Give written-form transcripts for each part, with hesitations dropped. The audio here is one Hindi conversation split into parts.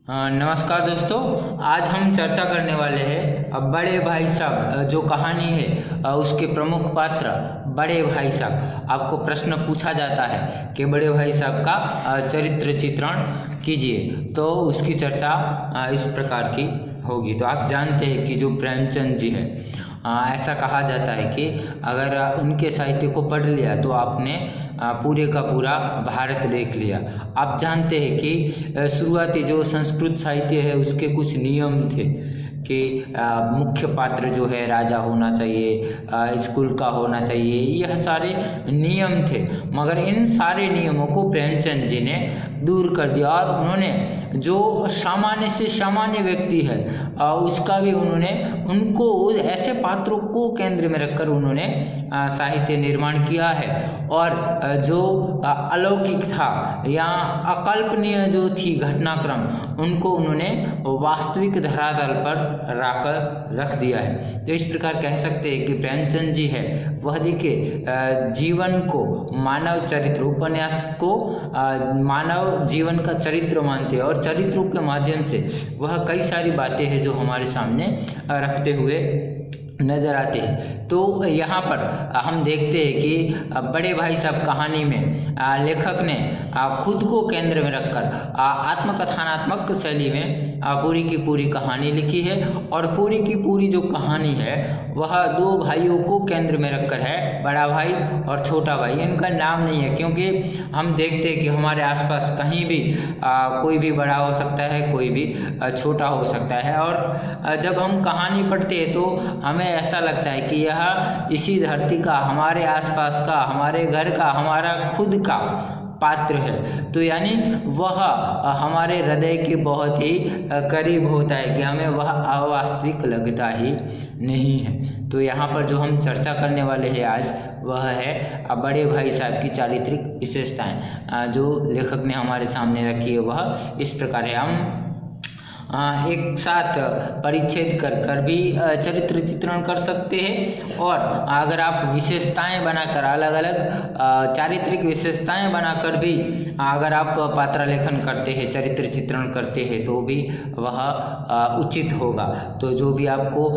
नमस्कार दोस्तों। आज हम चर्चा करने वाले हैं अब बड़े भाई साहब जो कहानी है उसके प्रमुख पात्र बड़े भाई साहब। आपको प्रश्न पूछा जाता है कि बड़े भाई साहब का चरित्र चित्रण कीजिए, तो उसकी चर्चा इस प्रकार की होगी। तो आप जानते हैं कि जो प्रेमचंद जी है, ऐसा कहा जाता है कि अगर उनके साहित्य को पढ़ लिया तो आपने पूरे का पूरा भारत देख लिया। आप जानते हैं कि शुरुआती जो संस्कृत साहित्य है उसके कुछ नियम थे कि मुख्य पात्र जो है राजा होना चाहिए, स्कूल का होना चाहिए, यह सारे नियम थे। मगर इन सारे नियमों को प्रेमचंद जी ने दूर कर दिया और उन्होंने जो सामान्य से सामान्य व्यक्ति है उसका भी उनको ऐसे पात्रों को केंद्र में रखकर उन्होंने साहित्य निर्माण किया है। और जो अलौकिक था या अकल्पनीय जो थी घटनाक्रम, उनको उन्होंने वास्तविक धरातल पर रख दिया है। तो इस प्रकार कह सकते हैं कि प्रेमचंद जी है वह देखिए जीवन को, मानव चरित्र, उपन्यास को मानव जीवन का चरित्र मानते हैं और चरित्रों के माध्यम से वह कई सारी बातें हैं जो हमारे सामने रखते हुए नजर आते हैं। तो यहाँ पर हम देखते हैं कि बड़े भाई साहब कहानी में लेखक ने खुद को केंद्र में रखकर आत्मकथनात्मक शैली में पूरी की पूरी कहानी लिखी है। और पूरी की पूरी जो कहानी है वह दो भाइयों को केंद्र में रखकर है, बड़ा भाई और छोटा भाई। इनका नाम नहीं है क्योंकि हम देखते हैं कि हमारे आसपास कहीं भी कोई भी बड़ा हो सकता है, कोई भी छोटा हो सकता है। और जब हम कहानी पढ़ते हैं तो हमें ऐसा लगता है कि यह इसी धरती का, हमारे आसपास का, हमारे घर का, हमारा खुद का पात्र है। तो यानी वह हमारे हृदय के बहुत ही करीब होता है कि हमें वह अवास्तविक लगता ही नहीं है। तो यहाँ पर जो हम चर्चा करने वाले हैं आज, वह है बड़े भाई साहब की चारित्रिक विशेषताएं जो लेखक ने हमारे सामने रखी है। वह इस प्रकार है। हम एक साथ परिच्छेद कर भी चरित्र चित्रण कर सकते हैं, और अगर आप विशेषताएं बनाकर, अलग अलग चारित्रिक विशेषताएं बनाकर भी अगर आप पात्र लेखन करते हैं, चरित्र चित्रण करते हैं, तो भी वह उचित होगा। तो जो भी आपको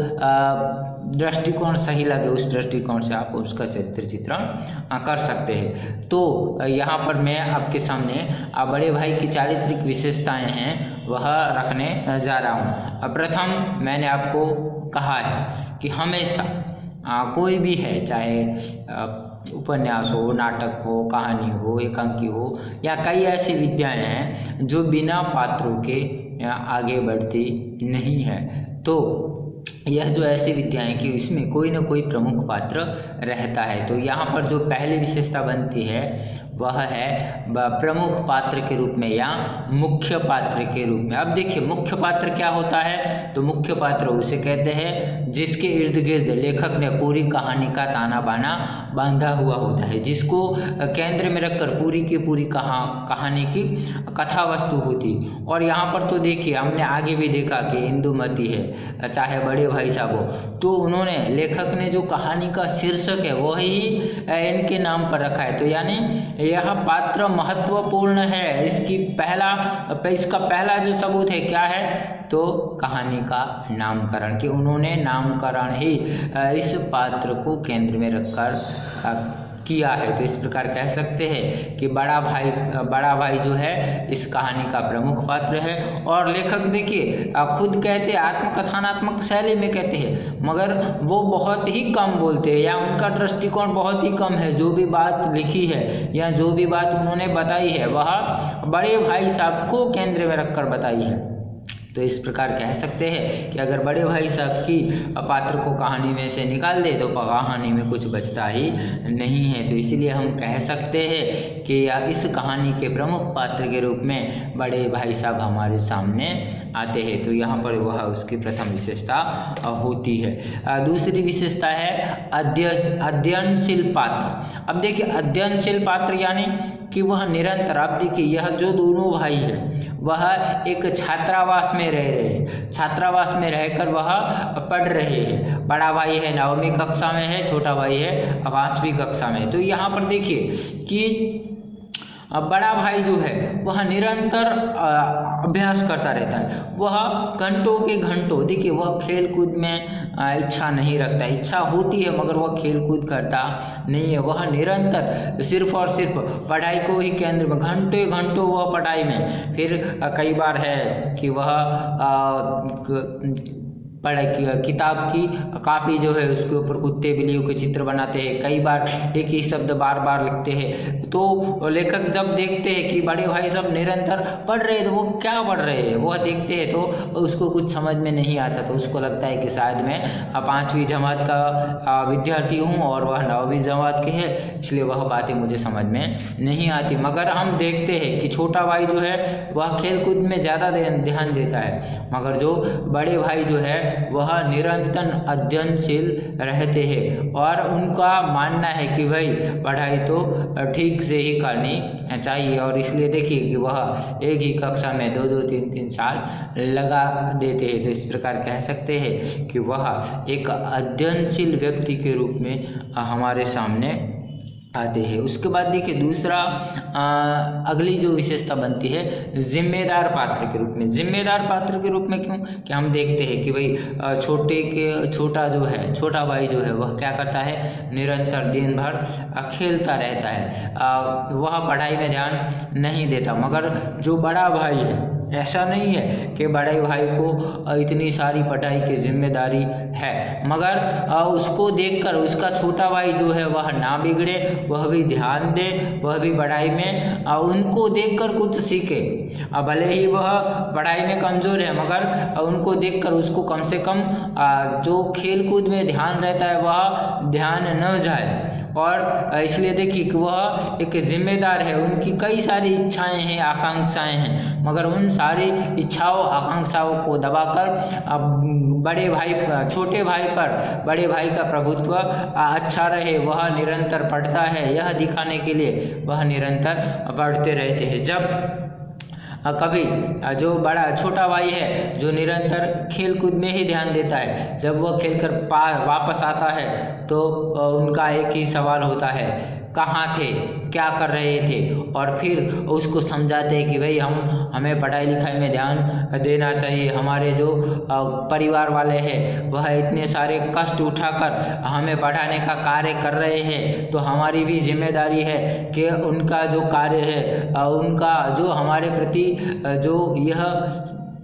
दृष्टिकोण सही लगे उस दृष्टिकोण से आप उसका चरित्र चित्रण कर सकते हैं। तो यहाँ पर मैं आपके सामने बड़े भाई की चारित्रिक विशेषताएं हैं वह रखने जा रहा हूँ। प्रथम मैंने आपको कहा है कि हमेशा कोई भी है, चाहे उपन्यास हो, नाटक हो, कहानी हो, एकांकी हो, या कई ऐसी विद्याएं हैं जो बिना पात्रों के आगे बढ़ती नहीं है। तो यह जो ऐसी विद्याएं कि इसमें कोई ना कोई प्रमुख पात्र रहता है। तो यहाँ पर जो पहली विशेषता बनती है वह है प्रमुख पात्र के रूप में या मुख्य पात्र के रूप में। अब देखिए मुख्य पात्र क्या होता है, तो मुख्य पात्र उसे कहते हैं जिसके इर्द गिर्द लेखक ने पूरी कहानी का ताना बाना बांधा हुआ होता है, जिसको केंद्र में रखकर पूरी की पूरी कहानी की कथा वस्तु होती। और यहाँ पर तो देखिए हमने आगे भी देखा कि इंदुमती है, चाहे बड़े भाई साहब हो, तो उन्होंने, लेखक ने जो कहानी का शीर्षक है वही इनके नाम पर रखा है। तो यानी यह पात्र महत्वपूर्ण है। इसका पहला जो सबूत है क्या है, तो कहानी का नामकरण, कि उन्होंने नामकरण ही इस पात्र को केंद्र में रखकर किया है। तो इस प्रकार कह सकते हैं कि बड़ा भाई जो है इस कहानी का प्रमुख पात्र है। और लेखक देखिए खुद कहते हैं, आत्मकथनात्मक शैली में कहते हैं, मगर वो बहुत ही कम बोलते हैं या उनका दृष्टिकोण बहुत ही कम है। जो भी बात लिखी है या जो भी बात उन्होंने बताई है वह बड़े भाई साहब को केंद्र में रखकर बताई है। तो इस प्रकार कह सकते हैं कि अगर बड़े भाई साहब की पात्र को कहानी में से निकाल दे तो कहानी में कुछ बचता ही नहीं है। तो इसीलिए हम कह सकते हैं कि इस कहानी के प्रमुख पात्र के रूप में बड़े भाई साहब हमारे सामने आते हैं। तो यहाँ पर वह उसकी प्रथम विशेषता होती है। दूसरी विशेषता है अध्ययनशील पात्र। अब देखिए अध्ययनशील पात्र यानी कि वह निरंतर, आप देखिए यह जो दोनों भाई है वह एक छात्रावास में रह रहे हैं, छात्रावास में रहकर वह पढ़ रहे हैं। बड़ा भाई है 9वीं कक्षा में है, छोटा भाई है 5वीं कक्षा में। तो यहाँ पर देखिए कि बड़ा भाई जो है वह निरंतर अभ्यास करता रहता है। वह घंटों के घंटों, देखिए वह खेल कूद में इच्छा नहीं रखता, इच्छा होती है मगर वह खेल कूद करता नहीं है। वह निरंतर सिर्फ और सिर्फ पढ़ाई को ही केंद्र में, घंटे घंटों वह पढ़ाई में। फिर कई बार है कि वह किताब की कॉपी जो है उसके ऊपर कुत्ते बिल्लियों के चित्र बनाते हैं, कई बार एक ही शब्द बार बार लिखते हैं। तो लेखक जब देखते हैं कि बड़े भाई साहब निरंतर पढ़ रहे हैं तो वो क्या पढ़ रहे हैं, वह देखते हैं तो उसको कुछ समझ में नहीं आता, तो उसको लगता है कि शायद मैं 5वीं जमात का विद्यार्थी हूँ और वह 9वीं जमात के है, इसलिए वह बातें मुझे समझ में नहीं आती। मगर हम देखते हैं कि छोटा भाई जो है वह खेल कूद में ज़्यादा ध्यान देता है, मगर जो बड़े भाई जो है वह निरंतर अध्ययनशील रहते हैं और उनका मानना है कि भाई पढ़ाई तो ठीक से ही करनी चाहिए। और इसलिए देखिए कि वह एक ही कक्षा में 2-2, 3-3 साल लगा देते हैं। तो इस प्रकार कह सकते हैं कि वह एक अध्ययनशील व्यक्ति के रूप में हमारे सामने आते हैं। उसके बाद देखिए दूसरा अगली जो विशेषता बनती है जिम्मेदार पात्र के रूप में। जिम्मेदार पात्र के रूप में क्यों कि हम देखते हैं कि भाई छोटा भाई जो है वह क्या करता है, निरंतर दिन भर खेलता रहता है, वह पढ़ाई में ध्यान नहीं देता। मगर जो बड़ा भाई है, ऐसा नहीं है कि बड़े भाई को इतनी सारी पढ़ाई की जिम्मेदारी है, मगर उसको देखकर उसका छोटा भाई जो है वह ना बिगड़े, वह भी ध्यान दे, वह भी पढ़ाई में उनको देखकर कुछ सीखे। भले ही वह पढ़ाई में कमज़ोर है मगर उनको देखकर उसको कम से कम जो खेल कूद में ध्यान रहता है वह ध्यान न जाए। और इसलिए देखिए कि वह एक जिम्मेदार है, उनकी कई सारी इच्छाएं हैं, आकांक्षाएं हैं, मगर उन सारी इच्छाओं आकांक्षाओं को दबाकर छोटे भाई पर बड़े भाई का प्रभुत्व अच्छा रहे, वह निरंतर पढ़ता है, यह दिखाने के लिए वह निरंतर पढ़ते रहते हैं। जब कभी जो छोटा भाई है जो निरंतर खेल कूद में ही ध्यान देता है, जब वह खेलकर वापस आता है तो उनका एक ही सवाल होता है, कहाँ थे, क्या कर रहे थे, और फिर उसको समझाते हैं कि भाई हमें पढ़ाई लिखाई में ध्यान देना चाहिए। हमारे जो परिवार वाले हैं वह इतने सारे कष्ट उठाकर हमें पढ़ाने का कार्य कर रहे हैं, तो हमारी भी जिम्मेदारी है कि उनका जो कार्य है, उनका जो हमारे प्रति जो यह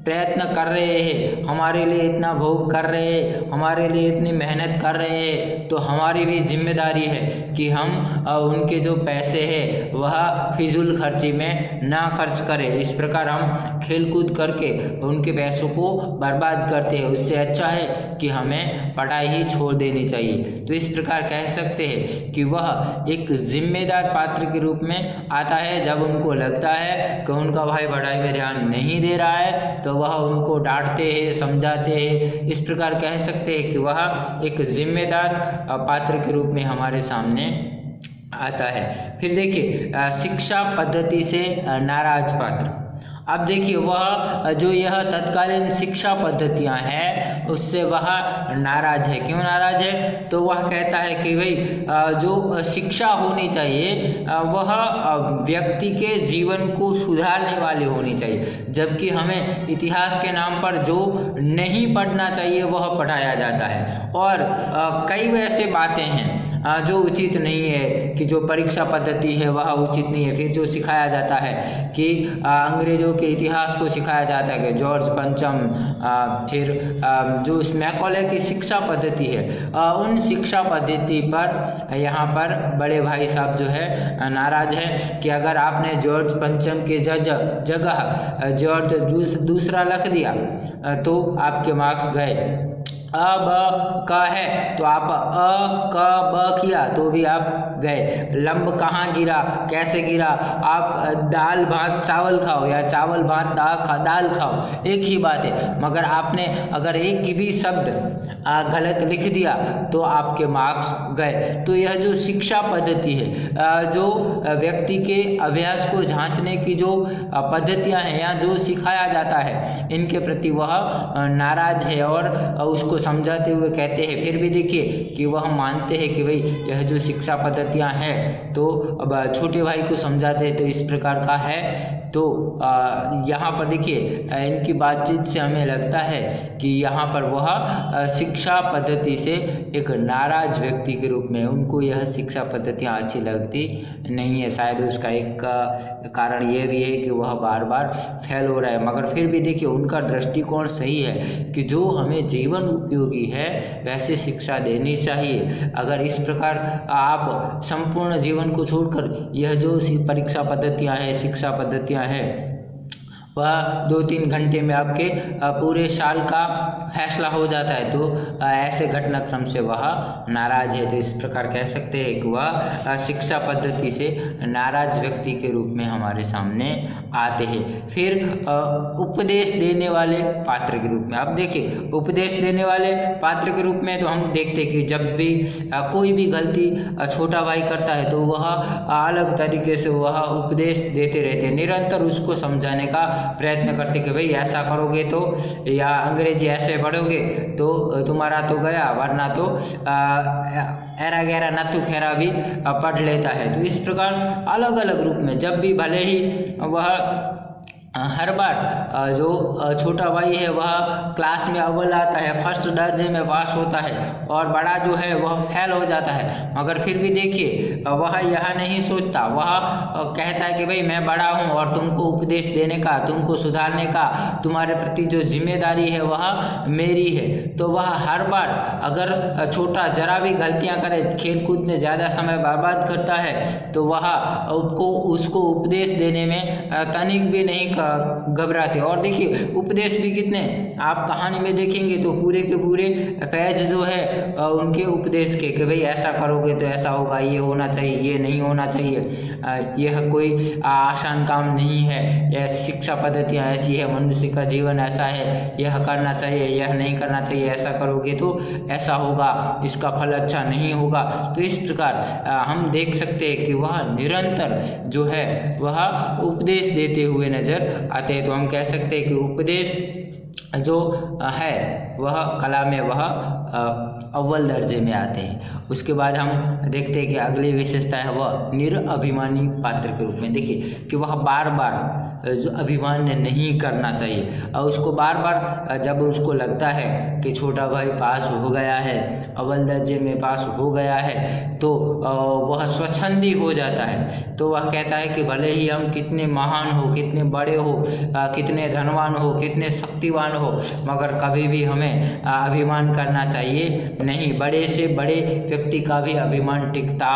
प्रयत्न कर रहे हैं, हमारे लिए इतना भोग कर रहे हैं, हमारे लिए इतनी मेहनत कर रहे हैं, तो हमारी भी जिम्मेदारी है कि हम उनके जो पैसे हैं वह फिजूल खर्ची में ना खर्च करें। इस प्रकार हम खेल कूद करके उनके पैसों को बर्बाद करते हैं, उससे अच्छा है कि हमें पढ़ाई ही छोड़ देनी चाहिए। तो इस प्रकार कह सकते हैं कि वह एक जिम्मेदार पात्र के रूप में आता है। जब उनको लगता है कि उनका भाई पढ़ाई में ध्यान नहीं दे रहा है तो वह उनको डांटते हैं, समझाते हैं। इस प्रकार कह सकते हैं कि वह एक जिम्मेदार पात्र के रूप में हमारे सामने आता है। फिर देखिए शिक्षा पद्धति से नाराज पात्र। अब देखिए वह जो यह तत्कालीन शिक्षा पद्धतियां हैं उससे वह नाराज है। क्यों नाराज है? तो वह कहता है कि भाई जो शिक्षा होनी चाहिए वह व्यक्ति के जीवन को सुधारने वाली होनी चाहिए, जबकि हमें इतिहास के नाम पर जो नहीं पढ़ना चाहिए वह पढ़ाया जाता है। और कई ऐसे बातें हैं जो उचित नहीं है, कि जो परीक्षा पद्धति है वह उचित नहीं है। फिर जो सिखाया जाता है कि अंग्रेजों के इतिहास को सिखाया जाता है कि जॉर्ज पंचम, फिर जो मैकॉले की शिक्षा पद्धति है, उन शिक्षा पद्धति पर यहाँ पर बड़े भाई साहब जो है नाराज है कि अगर आपने जॉर्ज पंचम के जगह जॉर्ज दूसरा लिख दिया तो आपके मार्क्स गए। अ ब क है तो आप अ क ब किया तो भी आप गए। लंब कहाँ गिरा, कैसे गिरा, आप दाल भात चावल खाओ या चावल भात दाल खाओ, एक ही बात है। मगर आपने अगर एक भी शब्द गलत लिख दिया तो आपके मार्क्स गए। तो यह जो शिक्षा पद्धति है, जो व्यक्ति के अभ्यास को जांचने की जो पद्धतियां हैं या जो सिखाया जाता है, इनके प्रति वह नाराज है और उसको समझाते हुए कहते हैं। फिर भी देखिए कि वह मानते हैं कि भाई यह जो शिक्षा पद्धतियां हैं, तो अब छोटे भाई को समझाते हैं तो इस प्रकार का है। तो यहाँ पर देखिए इनकी बातचीत से हमें लगता है कि यहाँ पर वह शिक्षा पद्धति से एक नाराज व्यक्ति के रूप में, उनको यह शिक्षा पद्धतियाँ अच्छी लगती नहीं है। शायद उसका एक कारण यह भी है कि वह बार बार फेल हो रहा है, मगर फिर भी देखिए उनका दृष्टिकोण सही है कि जो हमें जीवन उपयोगी है वैसे शिक्षा देनी चाहिए। अगर इस प्रकार आप संपूर्ण जीवन को छोड़कर यह जो परीक्षा पद्धतियाँ हैं, शिक्षा पद्धतियाँ हैं, वह 2-3 घंटे में आपके पूरे साल का फैसला हो जाता है, तो ऐसे घटनाक्रम से वह नाराज है। तो इस प्रकार कह सकते हैं कि वह शिक्षा पद्धति से नाराज व्यक्ति के रूप में हमारे सामने आते हैं। फिर उपदेश देने वाले पात्र के रूप में, अब देखिए उपदेश देने वाले पात्र के रूप में तो हम देखते हैं कि जब भी कोई भी गलती छोटा भाई करता है तो वह अलग तरीके से वह उपदेश देते रहते हैं, निरंतर उसको समझाने का प्रयत्न करते कि भाई ऐसा करोगे तो, या अंग्रेजी ऐसे पढ़ोगे तो तुम्हारा तो गया, वरना तो एरा गैरा नत्थु खेरा भी पढ़ लेता है। तो इस प्रकार अलग अलग रूप में जब भी भले ही वह हर बार जो छोटा भाई है वह क्लास में अव्वल आता है, फर्स्ट दर्जे में पास होता है, और बड़ा जो है वह फेल हो जाता है, मगर फिर भी देखिए वह यह नहीं सोचता, वह कहता है कि भाई मैं बड़ा हूँ और तुमको उपदेश देने का, तुमको सुधारने का, तुम्हारे प्रति जो जिम्मेदारी है वह मेरी है। तो वह हर बार अगर छोटा जरा भी गलतियाँ करे, खेल कूद में ज़्यादा समय बर्बाद करता है, तो वह उसको उपदेश देने में तनिक भी नहीं घबराते। और देखिए उपदेश भी कितने, आप कहानी में देखेंगे तो पूरे के पूरे पेज जो है उनके उपदेश के, कि भाई ऐसा करोगे तो ऐसा होगा, ये होना चाहिए, ये नहीं होना चाहिए, यह कोई आसान काम नहीं है, यह शिक्षा पद्धतियाँ ऐसी है, मनुष्य का जीवन ऐसा है, यह करना चाहिए, यह नहीं करना चाहिए, ऐसा करोगे तो ऐसा होगा, इसका फल अच्छा नहीं होगा। तो इस प्रकार हम देख सकते हैं कि वह निरंतर जो है वह उपदेश देते हुए नजर आते हैं। तो हम कह सकते हैं कि उपदेश जो है वह कला में वह अव्वल दर्जे में आते हैं। उसके बाद हम देखते हैं कि अगली विशेषता है वह निरअभिमानी पात्र के रूप में। देखिए कि वह बार बार जो अभिमान नहीं करना चाहिए, और उसको बार बार जब उसको लगता है कि छोटा भाई पास हो गया है, अव्वल दर्जे में पास हो गया है, तो वह स्वच्छंदी हो जाता है। तो वह कहता है कि भले ही हम कितने महान हो, कितने बड़े हो, कितने धनवान हो, कितने शक्तिवान हो, मगर कभी भी हमें अभिमान करना चाहिए नहीं। बड़े से बड़े व्यक्ति का भी अभिमान टिकता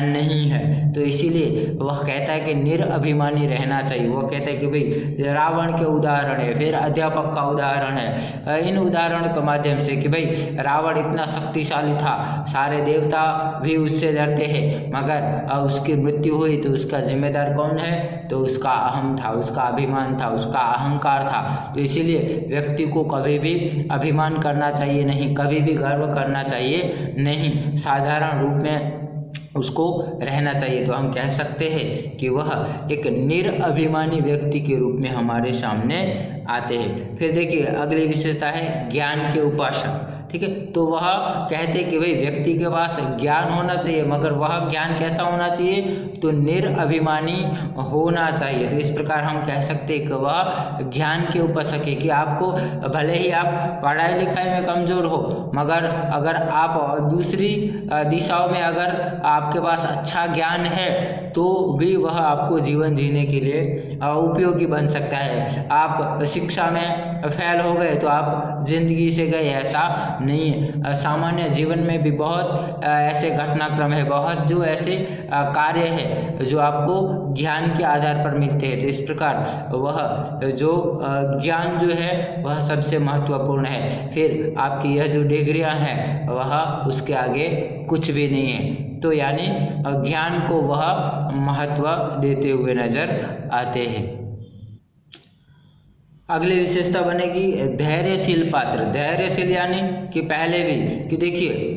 नहीं है। तो इसीलिए वह कहता है कि निरअभिमानी रहना चाहिए। वह कहता है कि भाई रावण के उदाहरण है, फिर अध्यापक का उदाहरण है, इन उदाहरणों के माध्यम से कि भाई रावण इतना शक्तिशाली था, सारे देवता भी उससे डरते हैं, मगर उसकी मृत्यु हुई तो उसका जिम्मेदार कौन है? तो उसका अहम था, उसका अभिमान था, उसका अहंकार था। तो इसीलिए व्यक्ति को कभी भी अभिमान करना चाहिए नहीं, कभी भी गर्व करना चाहिए नहीं, साधारण रूप में उसको रहना चाहिए। तो हम कह सकते हैं कि वह एक निरअभिमानी व्यक्ति के रूप में हमारे सामने आते हैं। फिर देखिए अगली विशेषता है ज्ञान के उपासक। ठीक है, तो वह कहते हैं कि भाई व्यक्ति के पास ज्ञान होना चाहिए, मगर वह ज्ञान कैसा होना चाहिए? तो निरअभिमानी होना चाहिए। तो इस प्रकार हम कह सकते हैं कि वह ज्ञान के उपासक है, कि आपको भले ही आप पढ़ाई लिखाई में कमज़ोर हो, मगर अगर आप दूसरी दिशाओं में अगर आपके पास अच्छा ज्ञान है तो भी वह आपको जीवन जीने के लिए उपयोगी बन सकता है। आप शिक्षा में फेल हो गए तो आप जिंदगी से गए, ऐसा नहीं है। सामान्य जीवन में भी बहुत ऐसे घटनाक्रम है, बहुत जो ऐसे कार्य है जो आपको ज्ञान के आधार पर मिलते हैं। तो इस प्रकार वह जो ज्ञान जो है वह सबसे महत्वपूर्ण है। फिर आपकी यह जो डिग्रियां हैं वह उसके आगे कुछ भी नहीं है। तो यानी ज्ञान को वह महत्व देते हुए नजर आते हैं। अगली विशेषता बनेगी धैर्यशील पात्र। धैर्यशील यानी कि पहले भी कि देखिए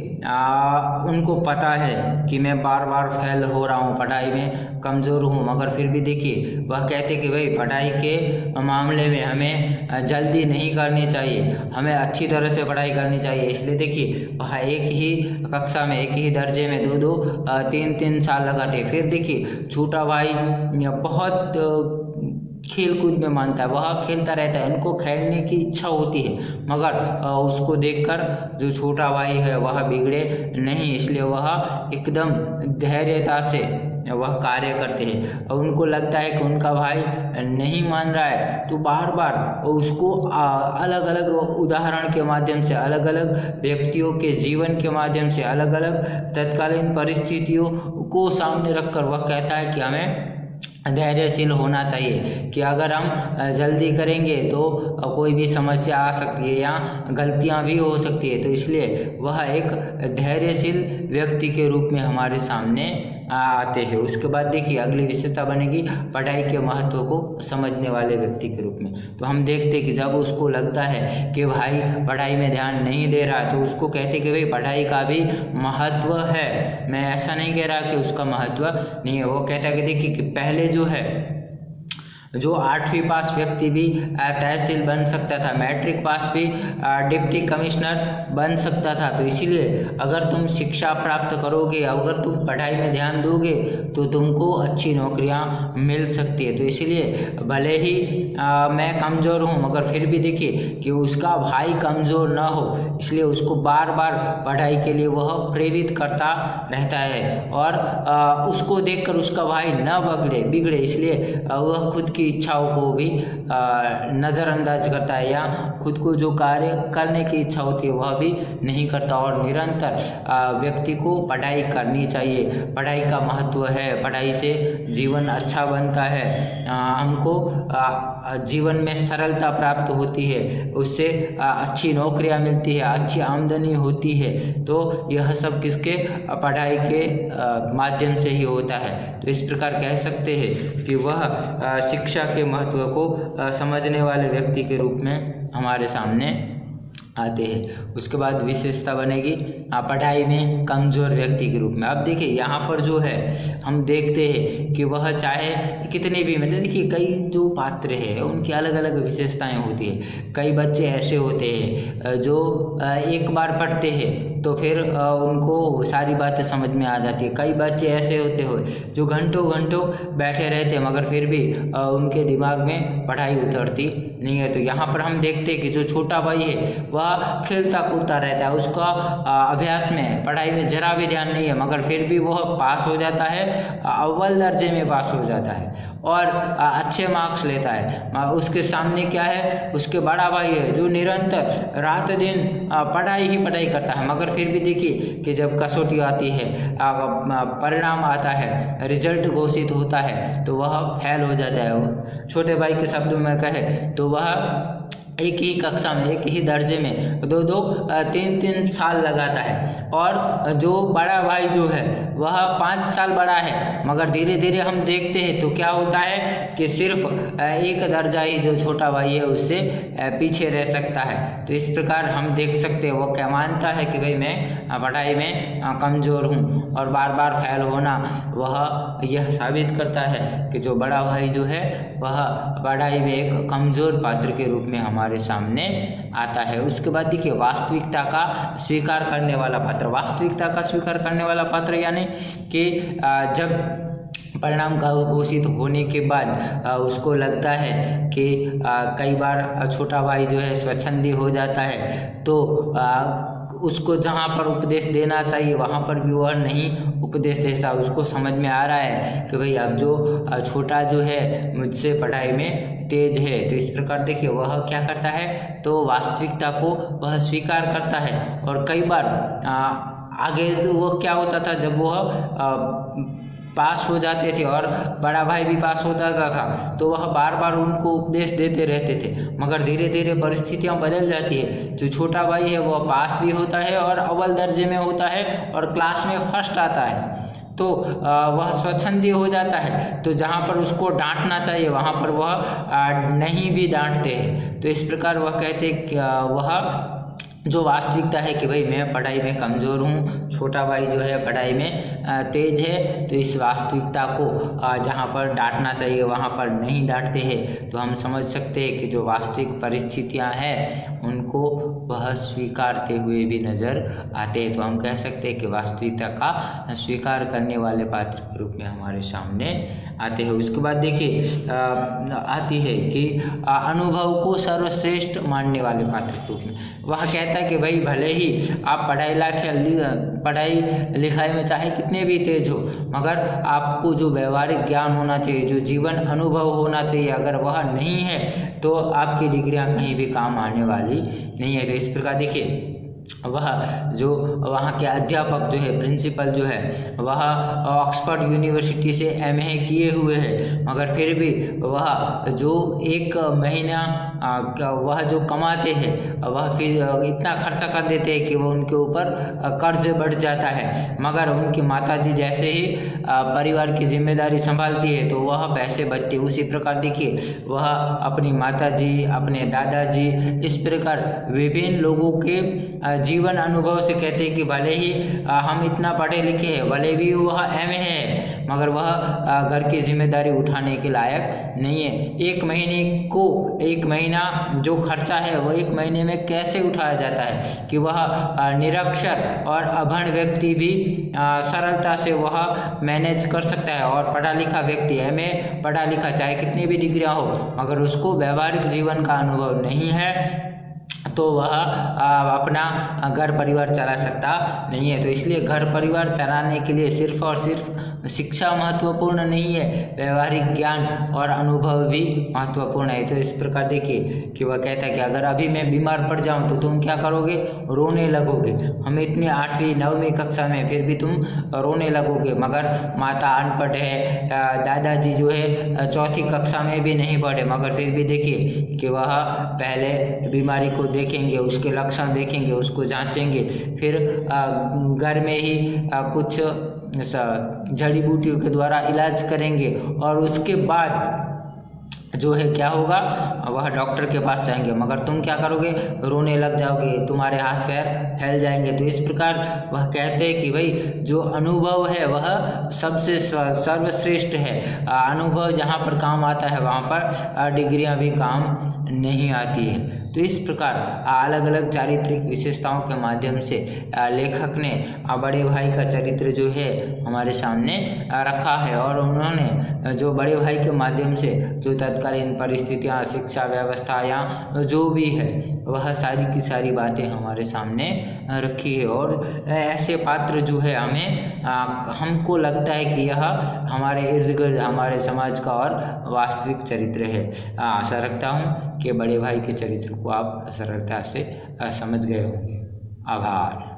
उनको पता है कि मैं बार बार फेल हो रहा हूँ, पढ़ाई में कमज़ोर हूँ, मगर फिर भी देखिए वह कहते कि भाई पढ़ाई के मामले में हमें जल्दी नहीं करनी चाहिए, हमें अच्छी तरह से पढ़ाई करनी चाहिए। इसलिए देखिए वह एक ही कक्षा में, एक ही दर्जे में 2-2 3-3 साल लगाते। फिर देखिए छोटा भाई बहुत खेल कूद में मानता है, वह खेलता रहता है, उनको खेलने की इच्छा होती है, मगर उसको देखकर जो छोटा भाई है वह बिगड़े नहीं, इसलिए वह एकदम धैर्यता से वह कार्य करते हैं। और उनको लगता है कि उनका भाई नहीं मान रहा है, तो बार बार उसको अलग अलग उदाहरण के माध्यम से, अलग अलग व्यक्तियों के जीवन के माध्यम से, अलग अलग तत्कालीन परिस्थितियों को सामने रखकर वह कहता है कि हमें धैर्यशील होना चाहिए, कि अगर हम जल्दी करेंगे तो कोई भी समस्या आ सकती है या गलतियां भी हो सकती है। तो इसलिए वह एक धैर्यशील व्यक्ति के रूप में हमारे सामने आते हैं। उसके बाद देखिए अगली विशेषता बनेगी पढ़ाई के महत्व को समझने वाले व्यक्ति के रूप में। तो हम देखते हैं कि जब उसको लगता है कि भाई पढ़ाई में ध्यान नहीं दे रहा, तो उसको कहते कि भाई पढ़ाई का भी महत्व है। मैं ऐसा नहीं कह रहा कि उसका महत्व नहीं है। वो कहता है कि देखिए कि पहले जो है, जो 8वीं पास व्यक्ति भी तहसील बन सकता था, मैट्रिक पास भी डिप्टी कमिश्नर बन सकता था। तो इसीलिए अगर तुम शिक्षा प्राप्त करोगे, अगर तुम पढ़ाई में ध्यान दोगे, तो तुमको अच्छी नौकरियां मिल सकती है। तो इसीलिए भले ही मैं कमज़ोर हूं, मगर फिर भी देखिए कि उसका भाई कमज़ोर ना हो, इसलिए उसको बार बार पढ़ाई के लिए वह प्रेरित करता रहता है। और उसको देखकर उसका भाई न बिगड़े, इसलिए वह खुद की इच्छाओं को भी नज़रअंदाज करता है, या खुद को जो कार्य करने की इच्छा होती है वह भी नहीं करता। और निरंतर व्यक्ति को पढ़ाई करनी चाहिए। पढ़ाई का महत्व है, पढ़ाई से जीवन अच्छा बनता है, हमको जीवन में सरलता प्राप्त होती है, उससे अच्छी नौकरियां मिलती है, अच्छी आमदनी होती है। तो यह सब किसके पढ़ाई के माध्यम से ही होता है। तो इस प्रकार कह सकते हैं कि वह शिक्षा के महत्व को समझने वाले व्यक्ति के रूप में हमारे सामने आते हैं। उसके बाद विशेषता बनेगी पढ़ाई में कमज़ोर व्यक्ति के रूप में। अब देखिए यहाँ पर जो है हम देखते हैं कि वह चाहे कितने भी, मतलब देखिए कई जो पात्र हैं उनकी अलग अलग विशेषताएं होती है। कई बच्चे ऐसे होते हैं जो एक बार पढ़ते हैं तो फिर उनको सारी बातें समझ में आ जाती है। कई बच्चे ऐसे होते हो जो घंटों घंटों बैठे रहते हैं, मगर फिर भी उनके दिमाग में पढ़ाई उतरती नहीं है। तो यहाँ पर हम देखते हैं कि जो छोटा भाई है वह खेलता कूदता रहता है, उसका अभ्यास में, पढ़ाई में जरा भी ध्यान नहीं है, मगर फिर भी वह पास हो जाता है, अव्वल दर्जे में पास हो जाता है और अच्छे मार्क्स लेता है। उसके सामने क्या है, उसके बड़ा भाई है जो निरंतर रात दिन पढ़ाई करता है, मगर फिर भी देखिए कि जब कसौटी आती है, परिणाम आता है, रिजल्ट घोषित होता है, तो वह फेल हो जाता है। वो छोटे भाई के शब्दों में कहे तो वह एक ही कक्षा में, एक ही दर्जे में 2-3 साल लगाता है। और जो बड़ा भाई जो है वह 5 साल बड़ा है, मगर धीरे धीरे हम देखते हैं तो क्या होता है कि सिर्फ एक दर्जा ही जो छोटा भाई है उससे पीछे रह सकता है। तो इस प्रकार हम देख सकते हैं वो क्या मानता है कि भाई मैं पढ़ाई में कमज़ोर हूँ, और बार बार फेल होना वह यह साबित करता है कि जो बड़ा भाई जो है वह पढ़ाई में एक कमज़ोर पात्र के रूप में हमारे सामने आता है। उसके बाद देखिए वास्तविकता का स्वीकार करने वाला पात्र। वास्तविकता का स्वीकार करने वाला पात्र यानी कि जब परिणाम का घोषित होने के बाद उसको लगता है कि कई बार छोटा भाई जो है स्वच्छंदी हो जाता है, तो उसको जहाँ पर उपदेश देना चाहिए वहाँ पर भी वह नहीं उपदेश देता। उसको समझ में आ रहा है कि भाई अब जो छोटा जो है मुझसे पढ़ाई में तेज है। तो इस प्रकार देखिए वह क्या करता है, तो वास्तविकता को वह स्वीकार करता है। और कई बार आगे तो वह क्या होता था, जब वह पास हो जाते थे और बड़ा भाई भी पास हो जाता था, तो वह बार बार उनको उपदेश देते रहते थे, मगर धीरे धीरे परिस्थितियां बदल जाती है। जो छोटा भाई है वह पास भी होता है और अव्वल दर्जे में होता है और क्लास में फर्स्ट आता है, तो वह स्वच्छंदी हो जाता है। तो जहाँ पर उसको डांटना चाहिए वहाँ पर वह नहीं भी डांटते हैं। तो इस प्रकार वह कहते कि वह जो वास्तविकता है कि भाई मैं पढ़ाई में कमज़ोर हूँ, छोटा भाई जो है पढ़ाई में तेज है, तो इस वास्तविकता को जहाँ पर डांटना चाहिए वहाँ पर नहीं डांटते हैं। तो हम समझ सकते हैं कि जो वास्तविक परिस्थितियाँ हैं उनको वह स्वीकारते हुए भी नजर आते हैं। तो हम कह सकते हैं कि वास्तविकता का स्वीकार करने वाले पात्र के रूप में हमारे सामने आते हैं। उसके बाद देखिए आती है कि अनुभव को सर्वश्रेष्ठ मानने वाले पात्र के रूप में वह कहता है कि भाई भले ही आप पढ़ाई लिखाई में चाहे कितने भी तेज हो, मगर आपको जो व्यवहारिक ज्ञान होना चाहिए, जो जीवन अनुभव होना चाहिए, अगर वह नहीं है तो आपकी डिग्रियां कहीं भी काम आने वाली नहीं है। तो इस प्रकार देखिए वह जो वहाँ के अध्यापक जो है, प्रिंसिपल जो है, वह ऑक्सफोर्ड यूनिवर्सिटी से एमए किए हुए हैं, मगर फिर भी वह जो एक महीना वह जो कमाते हैं वह फिर इतना खर्चा कर देते हैं कि वह उनके ऊपर कर्ज बढ़ जाता है। मगर उनकी माताजी जैसे ही परिवार की जिम्मेदारी संभालती है तो वह पैसे बचते। उसी प्रकार देखिए वह अपनी माताजी, अपने दादाजी, इस प्रकार विभिन्न लोगों के जीवन अनुभव से कहते हैं कि भले ही हम इतना पढ़े लिखे हैं, भले भी वह एमए है, मगर वह घर की जिम्मेदारी उठाने के लायक नहीं है। एक महीना जो खर्चा है वह एक महीने में कैसे उठाया जाता है कि वह निरक्षर और अभण व्यक्ति भी सरलता से वह मैनेज कर सकता है, और पढ़ा लिखा व्यक्ति एमए पढ़ा लिखा चाहे कितनी भी डिग्रियां हो, मगर उसको व्यवहारिक जीवन का अनुभव नहीं है तो वह अपना घर परिवार चला सकता नहीं है। तो इसलिए घर परिवार चलाने के लिए सिर्फ और सिर्फ शिक्षा महत्वपूर्ण नहीं है, व्यवहारिक ज्ञान और अनुभव भी महत्वपूर्ण है। तो इस प्रकार देखिए कि वह कहता है कि अगर अभी मैं बीमार पड़ जाऊं तो तुम क्या करोगे? रोने लगोगे। हम इतनी 8वीं 9वीं कक्षा में फिर भी तुम रोने लगोगे, मगर माता अनपढ़ है, दादाजी जो है 4थी कक्षा में भी नहीं पढ़े, मगर फिर भी देखिए कि वह पहले बीमारी को देखेंगे, उसके लक्षण देखेंगे, उसको जांचेंगे, फिर घर में ही कुछ जड़ी बूटियों के द्वारा इलाज करेंगे, और उसके बाद जो है क्या होगा, वह डॉक्टर के पास जाएंगे। मगर तुम क्या करोगे? रोने लग जाओगे, तुम्हारे हाथ पैर फैल जाएंगे। तो इस प्रकार वह कहते हैं कि भाई जो अनुभव है वह सबसे सर्वश्रेष्ठ है। अनुभव जहाँ पर काम आता है वहाँ पर डिग्रियाँ भी काम नहीं आती है। तो इस प्रकार अलग अलग चारित्रिक विशेषताओं के माध्यम से लेखक ने बड़े भाई का चरित्र जो है हमारे सामने रखा है, और उन्होंने जो बड़े भाई के माध्यम से जो तत्कालीन परिस्थितियां, शिक्षा व्यवस्था या जो भी है वह सारी की सारी बातें हमारे सामने रखी है। और ऐसे पात्र जो है हमको लगता है कि यह हमारे इर्द गिर्द हमारे समाज का और वास्तविक चरित्र है। आशा रखता हूँ कि बड़े भाई के चरित्र को आप सरलता से समझ गए होंगे। आभार।